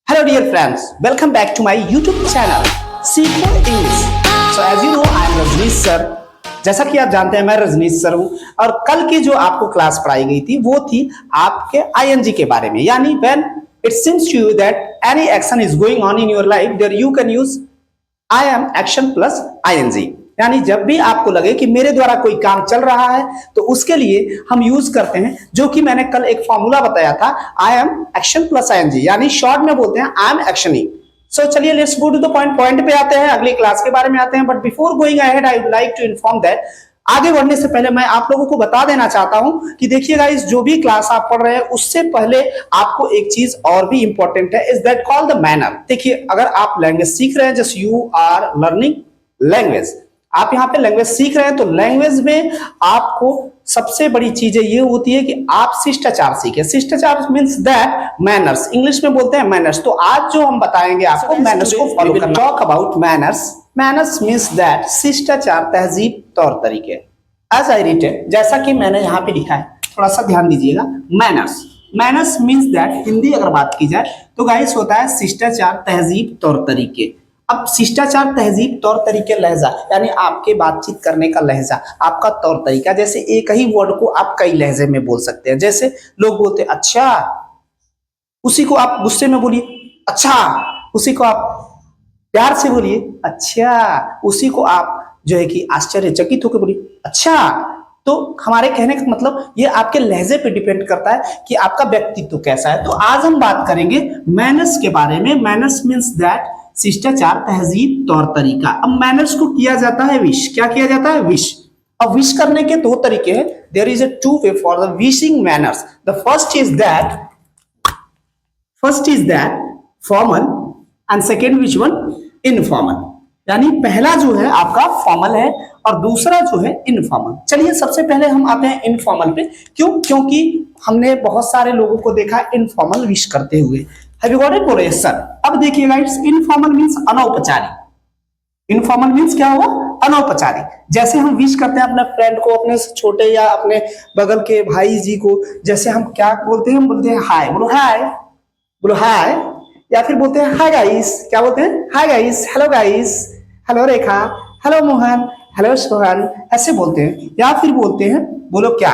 Hello dear friends, welcome back to my YouTube channel सीखो English. So as you know I am Rajneesh sir. जैसा कि आप जानते हैं मैं रजनीश सर हूँ और कल की जो आपको क्लास पढ़ाई गई थी वो थी आपके ING के बारे में, यानी when it seems to you that any action is going on in your life there you can use I am action plus ING। यानी जब भी आपको लगे कि मेरे द्वारा कोई काम चल रहा है तो उसके लिए हम यूज करते हैं, जो कि मैंने कल एक फॉर्मूला बताया था, I am action plus ING, यानी शॉर्ट में बोलते हैं आई एम एक्शनिंग। सो चलिए let's go to the point पे आते हैं, अगली क्लास के बारे में आते हैं। But before going ahead I would like to inform that, आगे बढ़ने से पहले मैं आप लोगों को बता देना चाहता हूं कि देखिए गाइस, जो भी क्लास आप पढ़ रहे हैं उससे पहले आपको एक चीज और भी इंपॉर्टेंट है, is that called the manner. देखिए, अगर आप लैंग्वेज सीख रहे हैं, just you are learning language, आप यहाँ पे लैंग्वेज सीख रहे हैं, तो लैंग्वेज में आपको सबसे बड़ी चीजें ये होती है कि आप शिष्टाचार सीखें। शिष्टाचार मींस दैट मैनर्स, इंग्लिश में बोलते हैं मैनर्स। तो आज जो हम बताएंगे आपको मैनर्स को फॉलो करना। Talk about manners. Manners means that शिष्टाचार, तहजीब, तौर तरीके। एज आई रिटन, जैसा कि मैंने यहाँ पे लिखा है, थोड़ा सा ध्यान दीजिएगा। Manners, manners means that, Hindi अगर बात की जाए तो गाइस होता है शिष्टाचार, तहजीब, तौर तरीके। अब शिष्टाचार, तहजीब, तौर तरीके, लहजा, यानी आपके बातचीत करने का लहजा, आपका तौर तरीका। जैसे एक ही वर्ड को आप कई लहजे में बोल सकते हैं। जैसे लोग बोलते हैं अच्छा, उसी को आप गुस्से में बोलिए अच्छा, उसी को आप प्यार से बोलिए अच्छा, उसी को आप जो है कि आश्चर्यचकित होकर बोलिए अच्छा। तो हमारे कहने का मतलब ये आपके लहजे पे डिपेंड करता है कि आपका व्यक्तित्व कैसा है। तो आज हम बात करेंगे मैनर्स के बारे में। मैनर्स मींस दैट शिष्टाचार, तहजीब, तौर तरीका। अब मैनर्स को किया जाता है विश। क्या किया जाता है? विश। अब विश करने के दो तरीके हैं। There is a two way for the wishing manners. The first is that formal and second which one? Informal. यानी पहला जो है आपका फॉर्मल है और दूसरा जो है इनफॉर्मल। चलिए सबसे पहले हम आते हैं इनफॉर्मल पे। क्यों? क्योंकि हमने बहुत सारे लोगों को देखा इनफॉर्मल विश करते हुए। Have you got it? बोले सर। अब देखिए गाइस, इनफॉर्मल मींस अनौपचारिक। इनफॉर्मल मींस क्या होगा? अनौपचारिक। जैसे हम विश करते हैं अपने फ्रेंड को, अपने छोटे या अपने बगल के भाई जी को, जैसे हम क्या बोलते हैं? हम बोलते हैं हाय, बोलो हाय, बोलो हाय। या फिर बोलते हैं हाय गाइस। क्या बोलते हैं? Hi guys, hello guys, hello Rekha, hello Mohan, hello Sohan, ऐसे बोलते हैं। या फिर बोलते हैं बोलो क्या?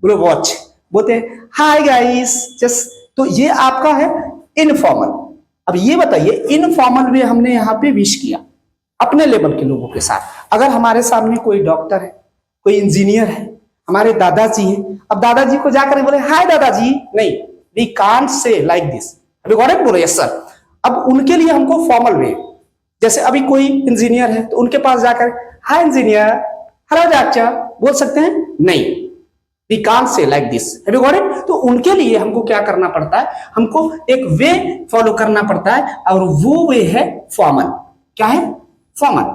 बोलो वॉच। बोलते हैं हाय गाइस जस्ट। तो ये आपका है इनफॉर्मल। अब ये बताइए, इनफॉर्मल में हमने यहाँ पे विश किया अपने लेवल के लोगों के साथ। अगर हमारे सामने कोई डॉक्टर है, कोई इंजीनियर है, हमारे दादाजी हैं, अब दादाजी को जाकर बोले हाय दादाजी, नहीं, we can't say like this. अभी गॉट इट? बोलो यस सर। अब उनके लिए हमको फॉर्मल वे, जैसे अभी कोई इंजीनियर है तो उनके पास जाकर हाय इंजीनियर, हेलो डॉक्टर बोल सकते हैं? नहीं, we can't say like this. Have you got it? तो उनके लिए हमको क्या करना पड़ता है? हमको एक वे फॉलो करना पड़ता है और वो वे है फॉर्मल। क्या है? फॉर्मल।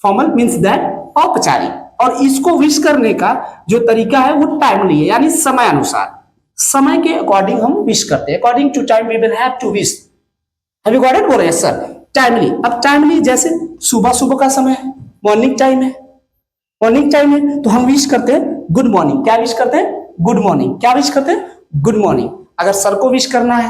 फॉर्मल मींस दैट औपचारिक। और इसको विश करने का जो तरीका है वो टाइमली है, यानी समय अनुसार, समय के अकॉर्डिंग हम विश करते हैं। According to time we will have to wish. Have you got it? बोल रहे हैं सर। टाइमली। अब टाइमली जैसे सुबह सुबह का समय है, मॉर्निंग टाइम है, मॉर्निंग टाइम है तो हम विश करते हैं गुड मॉर्निंग। क्या विश करते हैं? Good morning. क्या विश करते हैं? Good morning. अगर सर को विश करना है,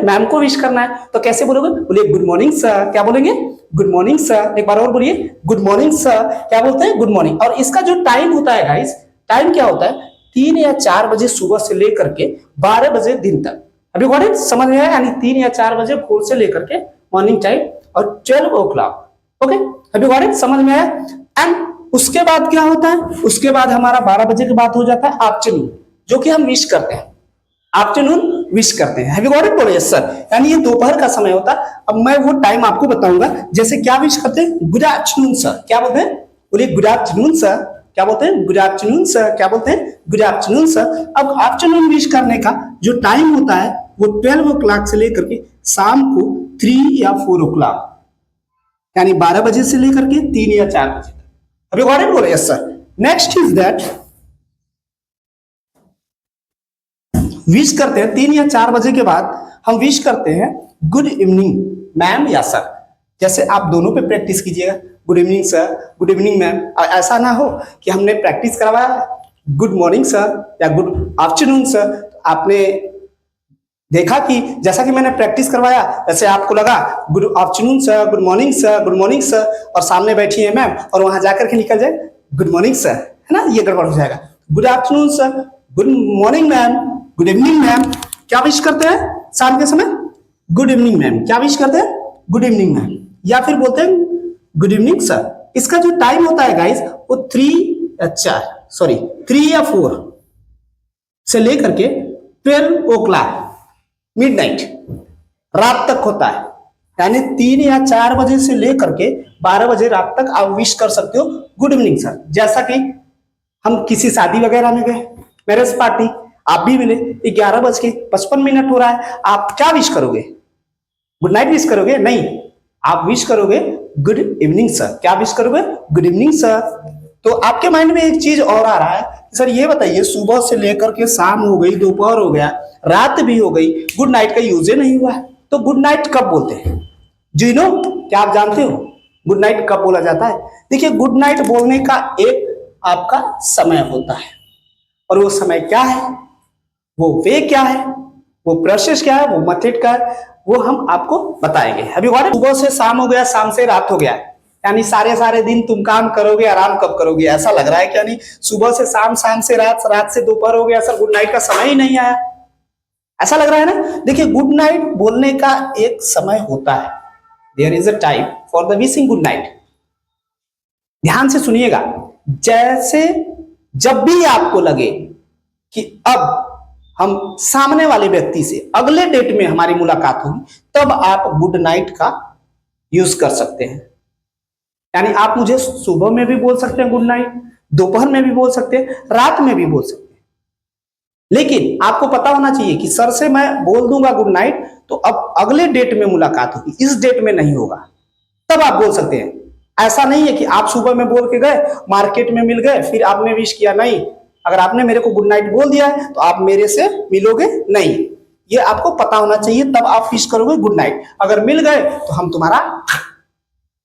मैम को विश करना है, तो कैसे बोलोगे? बोलिए गुड मॉर्निंग सर। क्या बोलेंगे? Good morning sir. एक बार और बोलिए गुड मॉर्निंग सर। क्या बोलते हैं? Good morning. और इसका जो टाइम होता है गाइस, टाइम क्या होता है? 3 या 4 बजे सुबह से लेकर के 12 बजे दिन तक। अभी गॉट इट? समझ में आया? यानी 3 या 4 बजे भोर से लेकर के मॉर्निंग टाइम और 12 o'clock। ओके, अभी गॉट इट? समझ में आया? एंड उसके बाद क्या होता है? उसके बाद हमारा 12 बजे के बाद हो जाता है आफ्टरनून, जो कि हम विश करते हैं। आफ्टरनून विश करते हैं। Have you got it? बोलो यस सर। यानी ये दोपहर का समय होता है। अब मैं वो टाइम आपको बताऊंगा। जैसे क्या विश करते हैं? Good afternoon sir. क्या बोलते हैं? बोलिए गुड आफ्टरनून सर। क्या बोलते हैं? Good afternoon sir. क्या बोलते हैं? Good afternoon sir. अब आफ्टरनून विश करने का जो टाइम होता है वो 12 o'clock से लेकर के शाम को 3 या 4 o'clock, यानी 12 बजे से लेकर के 3 या 4 बजे। अभी गॉट इट? बोलो yes sir. Next is that wish करते हैं 3 या 4 बजे के बाद हम विश करते हैं गुड इवनिंग मैम या सर। जैसे आप दोनों पे प्रैक्टिस कीजिएगा, good evening sir, good evening ma'am. ऐसा ना हो कि हमने प्रैक्टिस करवाया गुड मॉर्निंग सर या गुड आफ्टरनून सर, आपने देखा कि जैसा कि मैंने प्रैक्टिस करवाया वैसे आपको लगा good afternoon sir, good morning sir, good morning sir, और सामने बैठी है मैम और वहां जाकर के निकल जाए गुड मॉर्निंग सर, है ना, ये गड़बड़ हो जाएगा। Good afternoon sir, good morning ma'am, good evening ma'am, क्या विश करते हैं शाम के समय? Good evening ma'am. क्या विश करते हैं? गुड इवनिंग मैम, या फिर बोलते हैं गुड इवनिंग सर। इसका जो टाइम होता है गाइस वो 3 या 4 से लेकर के 12 o'clock मिडनाइट, रात तक होता है। यानी 3 या 4 बजे से लेकर के 12 बजे रात तक आप विश कर सकते हो गुड इवनिंग सर। जैसा कि हम किसी शादी वगैरह में गए, मैरिज पार्टी, आप भी मिले, 11:55 हो रहा है, आप क्या विश करोगे? गुड नाइट विश करोगे? नहीं, आप विश करोगे गुड इवनिंग सर। क्या विश करोगे? Good evening sir. तो आपके माइंड में एक चीज और आ रहा है, सर ये बताइए सुबह से लेकर के शाम हो गई, दोपहर हो गया, रात भी हो गई, गुड नाइट का यूज ही नहीं हुआ है, तो गुड नाइट कब बोलते हैं? जी नो, क्या आप जानते हो गुड नाइट कब बोला जाता है? देखिए, गुड नाइट बोलने का एक आपका समय होता है, और वो समय क्या है, वो वे क्या है, वो प्रोसेस क्या है, वो मेथड क्या है, वो हम आपको बताएंगे। अभी सुबह से शाम हो गया, शाम से रात हो गया, यानी सारे दिन तुम काम करोगे, आराम कब करोगे? ऐसा लग रहा है क्या? नहीं, सुबह से शाम, शाम से रात, रात से दोपहर हो गया, सर गुड नाइट का समय ही नहीं आया, ऐसा लग रहा है ना? देखिए, गुड नाइट बोलने का एक समय होता है, there is a time for the wishing good night. ध्यान से सुनिएगा, जैसे जब भी आपको लगे कि अब हम सामने वाले व्यक्ति से अगले डेट में हमारी मुलाकात होगी, तब आप गुड नाइट का यूज कर सकते हैं। यानी आप मुझे सुबह में भी बोल सकते हैं गुड नाइट, दोपहर में भी बोल सकते हैं, रात में भी बोल सकते हैं, लेकिन आपको पता होना चाहिए कि सर से मैं बोल दूंगा गुड नाइट तो अब अगले डेट में मुलाकात होगी, इस डेट में नहीं होगा, तब आप बोल सकते हैं। ऐसा नहीं है कि आप सुबह में बोल के गए, मार्केट में मिल गए, फिर आपने विश किया, नहीं, अगर आपने मेरे को गुड नाइट बोल दिया है तो आप मेरे से मिलोगे नहीं, ये आपको पता होना चाहिए, तब आप विश करोगे गुड नाइट। अगर मिल गए तो हम तुम्हारा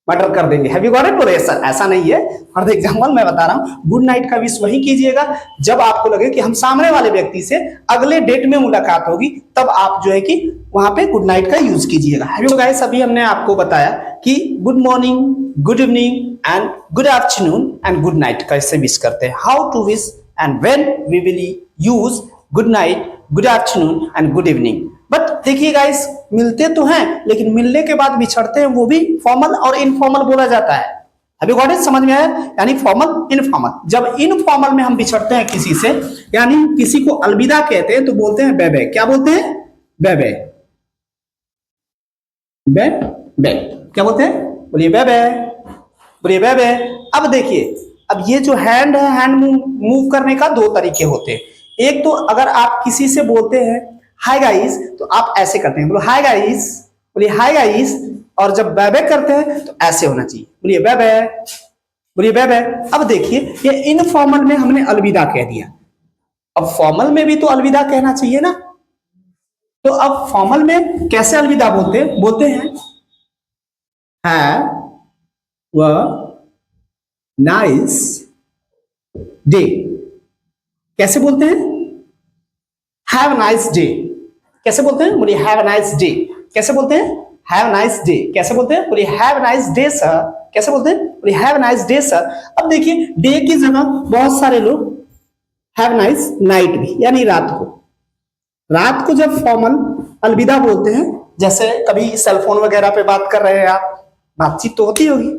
मर्डर कर देंगे। Have you got it? बोले सर ऐसा नहीं है, फॉर द एग्जांपल मैं बता रहा हूं, गुड नाइट का विश वही कीजिएगा जब आपको लगे कि हम सामने वाले व्यक्ति से अगले डेट में मुलाकात होगी, तब आप जो है कि वहां पे गुड नाइट का यूज कीजिएगा। हैव यू गाइस, अभी हमने आपको बताया कि good morning, good evening and good afternoon and good night कैसे विश करते हैं, how to wish and when we will use good night, good afternoon and good evening. But देखिए गाइस, मिलते तो हैं लेकिन मिलने के बाद बिछड़ते हैं, वो भी फॉर्मल और इनफॉर्मल बोला जाता है। अभी गॉट इट? समझ में आया? यानी फॉर्मल, इनफॉर्मल। जब इनफॉर्मल में हम बिछड़ते हैं किसी से, यानी किसी को अलविदा कहते हैं, तो बोलते हैं बाय बाय। क्या बोलते हैं? Bye bye, bye bye. क्या बोलते हैं? बोलिए बाय बाय, बोलिए बाय बाय। अब देखिए, अब ये जो हैंड है, हैंड मूव करने का 2 तरीके होते हैं। एक तो अगर आप किसी से बोलते हैं हाय गाइस, तो आप ऐसे करते हैं, बोलो हाय गाइस, बोलिए हाय गाइस, और जब बाय बाय करते हैं तो ऐसे होना चाहिए, बोलिए बाय बाय, बोलिए बाय बाय। अब देखिए, ये इनफॉर्मल में हमने अलविदा कह दिया, अब फॉर्मल में भी तो अलविदा कहना चाहिए ना। तो अब फॉर्मल में कैसे अलविदा बोलते हैं? बोलते हैं हैव अ नाइस डे। कैसे बोलते हैं? Have nice day. कैसे बोलते हैं? बोलिए हैव नाइस डे। कैसे बोलते हैं? Have nice day. कैसे बोलते हैं? बोलिए हैव नाइस डे सर। कैसे बोलते हैं? बोलिए हैव नाइस डे सर। अब देखिए, डे की जगह बहुत सारे लोग हैव नाइस नाइट भी, यानी रात को, रात को जब फॉर्मल अलविदा बोलते हैं, जैसे कभी सेलफोन वगैरह पे बात कर रहे हैं आप, बातचीत तो होती होगी,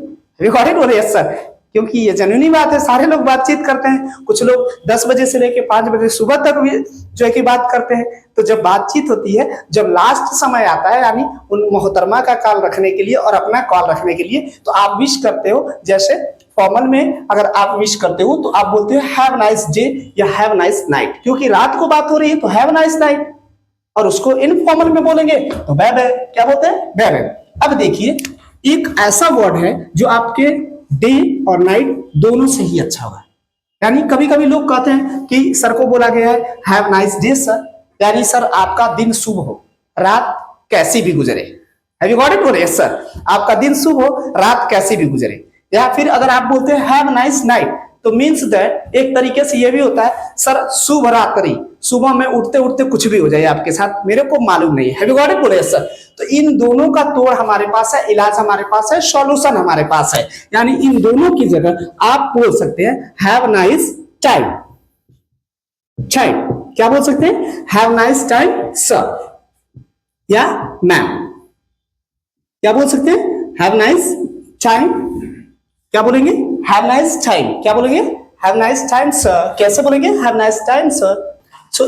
रिकॉर्डेड हो रही है सर, क्योंकि ये जेन्युइनी बात है, सारे लोग बातचीत करते हैं, कुछ लोग 10 बजे से लेके 5 बजे सुबह तक भी जो है कि बात करते हैं। तो जब बातचीत होती है, जब लास्ट समय आता है, यानी उन मोहतरमा का कॉल रखने के लिए और अपना कॉल रखने के लिए, तो आप विश करते हो। जैसे फॉर्मल में अगर आप विश करते हो तो आप बोलते हो हैव नाइस डे या हैव नाइस नाइट, क्योंकि रात को बात हो रही है तो हैव नाइस नाइट, और उसको इनफॉर्मल में बोलेंगे तो बाय बाय। क्या बोलते हैं? Bye bye. अब देखिए, एक ऐसा वर्ड है जो आपके डे और नाइट दोनों से ही अच्छा होगा। यानी कभी कभी लोग कहते हैं कि सर को बोला गया है हैव नाइस डे सर, यानी सर आपका दिन शुभ हो, रात कैसी भी गुजरे। Have you got it? बोले सर आपका दिन शुभ हो, रात कैसी भी गुजरे। या फिर अगर आप बोलते हैं हैव नाइस नाइट, तो मीन्स दैट एक तरीके से ये भी होता है सर शुभ रात्रि, सुबह में उठते उठते कुछ भी हो जाए आपके साथ, मेरे को मालूम नहीं है। Have you got it? बोले यस सर। तो इन दोनों का तोड़ हमारे पास है, इलाज हमारे पास है, सॉल्यूशन हमारे पास है। यानी इन दोनों की जगह आप बोल सकते हैं हैव नाइस टाइम। क्या बोल सकते हैं? हैव नाइस टाइम सर या मैम। क्या बोल सकते हैं? Have nice time. क्या बोलेंगे? Have nice time. क्या बोलेंगे? Have nice time sir. कैसे बोलेंगे? Have nice time sir. So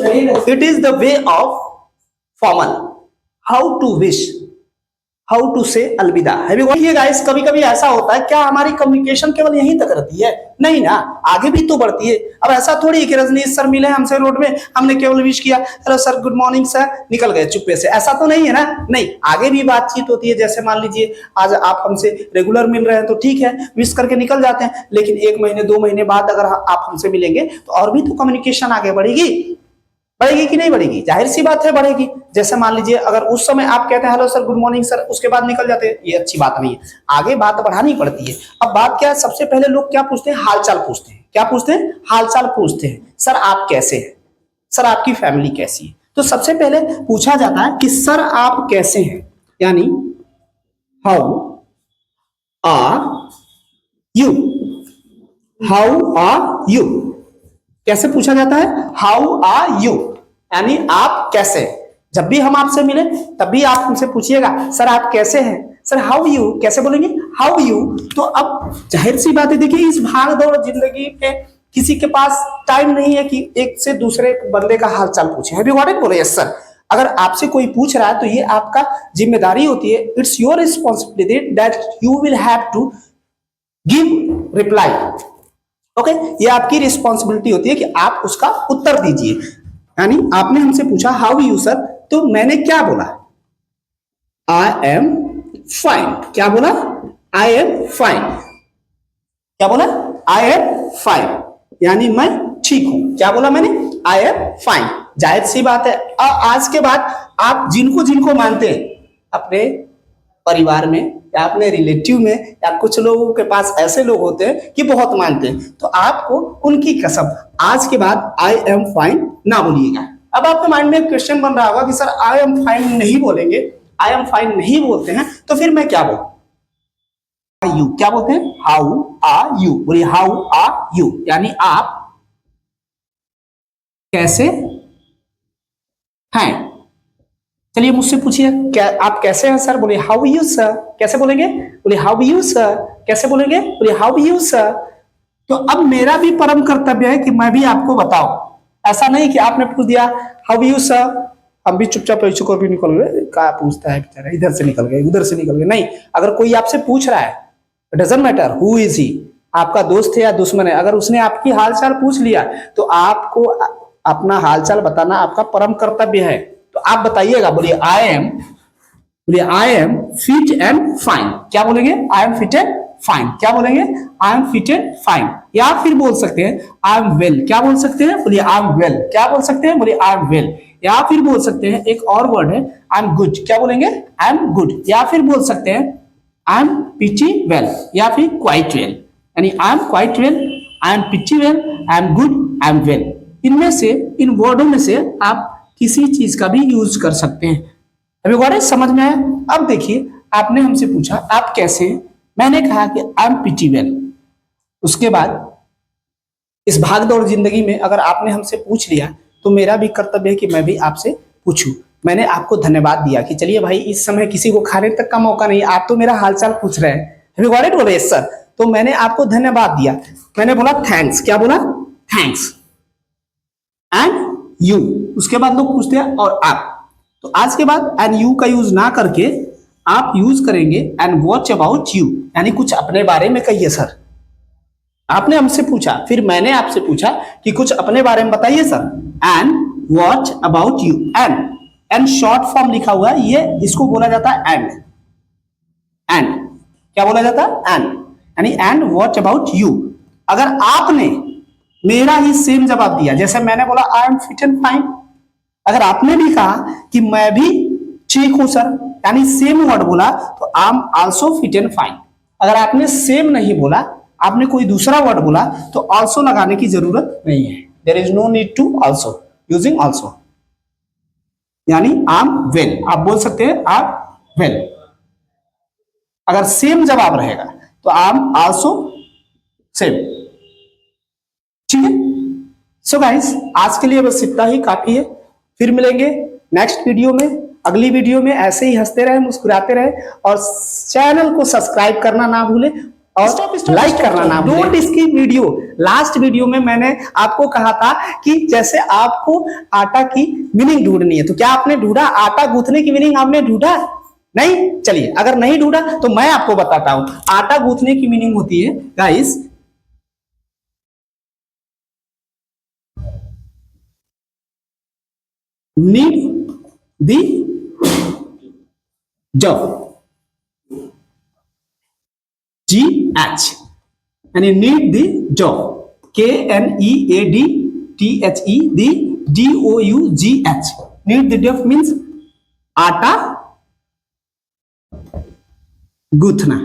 it is the way of formal, how to wish, how to say अलविदा। है गाइस, कभी कभी ऐसा होता है, क्या हमारी कम्युनिकेशन केवल यहीं तक रहती है? नहीं ना, आगे भी तो बढ़ती है। अब ऐसा थोड़ी है कि रजनीश सर मिले हमसे रोड में, हमने केवल विश किया, hello sir, good morning sir, निकल गए चुप्पे से, ऐसा तो नहीं है ना। नहीं, आगे भी बातचीत होती है। जैसे मान लीजिए आज आप हमसे रेगुलर मिल रहे हैं तो ठीक है, विश करके निकल जाते हैं, लेकिन 1 महीने 2 महीने बाद अगर आप हमसे मिलेंगे तो और भी तो कम्युनिकेशन आगे बढ़ेगी। बढ़ेगी कि नहीं बढ़ेगी? जाहिर सी बात है बढ़ेगी। जैसे मान लीजिए अगर उस समय आप कहते हैं hello sir, good morning sir, उसके बाद निकल जाते हैं, ये अच्छी बात नहीं है। आगे बात बढ़ानी पड़ती है। अब बात क्या है, सबसे पहले लोग क्या पूछते हैं? हालचाल पूछते हैं। क्या पूछते हैं? हालचाल पूछते हैं। सर आप कैसे हैं? सर आपकी फैमिली कैसी है? तो सबसे पहले पूछा जाता है कि सर आप कैसे हैं, यानी how are you. How are you कैसे पूछा जाता है? हाउ आर यू, यानी आप कैसे। जब भी हम आपसे मिले तब भी आप हमसे पूछिएगा सर आप कैसे हैं। सर हाउ यू कैसे बोलेंगे? How you. तो अब जाहिर सी बात है, देखिए इस भाग दौड़ जिंदगी में किसी के पास टाइम नहीं है कि एक से दूसरे बंदे का हालचाल पूछे। Have you got it? बोले यस सर। अगर आपसे कोई पूछ रहा है तो ये आपका जिम्मेदारी होती है, it's your responsibility that you will have to give reply. Okay, ये आपकी रिस्पॉन्सिबिलिटी होती है कि आप उसका उत्तर दीजिए। यानी आपने हमसे पूछा हाउ यू सर, तो मैंने क्या बोला? I am fine. क्या बोला? I am fine. क्या बोला? आई एम फाइन, यानी मैं ठीक हूं। क्या बोला मैंने? I am fine. जाहिर सी बात है, आज के बाद आप जिनको जिनको मानते हैं अपने परिवार में या अपने रिलेटिव में, या कुछ लोगों के पास ऐसे लोग होते हैं कि बहुत मानते हैं, तो आपको उनकी कसम आज के बाद आई एम फाइन ना बोलिएगा। अब आपके माइंड में एक क्वेश्चन बन रहा होगा कि सर आई एम फाइन नहीं बोलेंगे, आई एम फाइन नहीं बोलते हैं, तो फिर मैं क्या बोलूं? यू। क्या बोलते हैं? How are you. बोलिए हाउ आर यू, यानी आप कैसे हैं। चलिए मुझसे पूछिए, क्या आप कैसे हैं सर? बोले हाउ यू सर। कैसे बोलेंगे? बोले हाउ यू सर। कैसे बोलेंगे? बोले हाउ यू सर। तो अब मेरा भी परम कर्तव्य है कि मैं भी आपको बताऊं। ऐसा नहीं कि आपने पूछ दिया हाउ यू सर, हम भी चुपचाप ऐसे को भी निकल गए, क्या पूछता है बेचारा, इधर से निकल गए उधर से निकल गए। नहीं, अगर कोई आपसे पूछ रहा है, doesn't matter who is he, आपका दोस्त है या दुश्मन है, अगर उसने आपकी हालचाल पूछ लिया तो आपको अपना हालचाल बताना आपका परम कर्तव्य है। तो आप बताइएगा, बोलिए I am fit and fine. क्या बोलेंगे? I am fit and fine. क्या बोलेंगे? I am fit and fine. या फिर बोल सकते हैं आई एम वेल। क्या बोल सकते हैं? बोलिए आई एम वेल। क्या बोल सकते हैं? बोलिए आई एम वेल। या फिर बोल सकते हैं एक और वर्ड है आई एम गुड। क्या बोलेंगे? आई एम गुड। या फिर बोल सकते हैं आई एम पिटी वेल, या फिर क्वाइट वेल, यानी I am quite well, I am pretty well, I am good, I am well. इनमें से, इन वर्डों में से आप किसी चीज का भी यूज कर सकते हैं। अभी गौर समझ में आया? अब देखिए, आपने हमसे पूछा आप कैसे हैं, मैंने कहा कि आई एम पिटी वेल। उसके बाद इस भागदौड़ जिंदगी में अगर आपने हमसे पूछ लिया तो मेरा भी कर्तव्य है कि मैं भी आपसे पूछूं। मैंने आपको धन्यवाद दिया कि चलिए भाई, इस समय किसी को खाने तक का मौका नहीं, आप तो मेरा हालचाल पूछ रहे हैं। अभी गौर बोले सर, तो मैंने आपको धन्यवाद दिया, मैंने बोला थैंक्स। क्या बोला? थैंक्स। एंड यू, उसके बाद लोग पूछते हैं और आप, तो आज के बाद एंड यू का यूज ना करके आप यूज करेंगे एंड वॉच अबाउट यू, यानी कुछ अपने बारे में कहिए। सर आपने हमसे पूछा, फिर मैंने आपसे पूछा कि कुछ अपने बारे में बताइए sir. And watch about you, and short form लिखा हुआ है, ये इसको बोला जाता है एंड। क्या बोला जाता है? एंड, यानी एंड वॉच अबाउट यू। अगर आपने मेरा ही सेम जवाब दिया, जैसे मैंने बोला I am fit and fine, अगर आपने भी कहा कि मैं भी ठीक हूं सर, यानी सेम वर्ड बोला, तो I am also fit and fine. अगर आपने सेम नहीं बोला, आपने कोई दूसरा वर्ड बोला, तो आल्सो लगाने की जरूरत नहीं है। There is no need to also. Using also, यानी आई एम वेल, आप बोल सकते हैं आई एम वेल। अगर सेम जवाब रहेगा तो आई एम आल्सो सेम। ठीक है, सो गाइस आज के लिए बस इतना ही काफी है। फिर मिलेंगे नेक्स्ट वीडियो में, अगली वीडियो में। ऐसे ही हंसते रहे, मुस्कुराते रहे, और चैनल को सब्सक्राइब करना ना भूले और लाइक करना ना भूले। Don't skip video. Last video में मैंने आपको कहा था कि जैसे आपको आटा की मीनिंग ढूंढनी है, तो क्या आपने ढूंढा? आटा गूंथने की मीनिंग आपने ढूंढा? नहीं? चलिए, अगर नहीं ढूंढा तो मैं आपको बताता हूं। आटा गूंथने की मीनिंग होती है guys, knead the dough, GH, यानी knead the dough, KNEADTHE, the DOUGH, knead the dough means आटा गूंथना।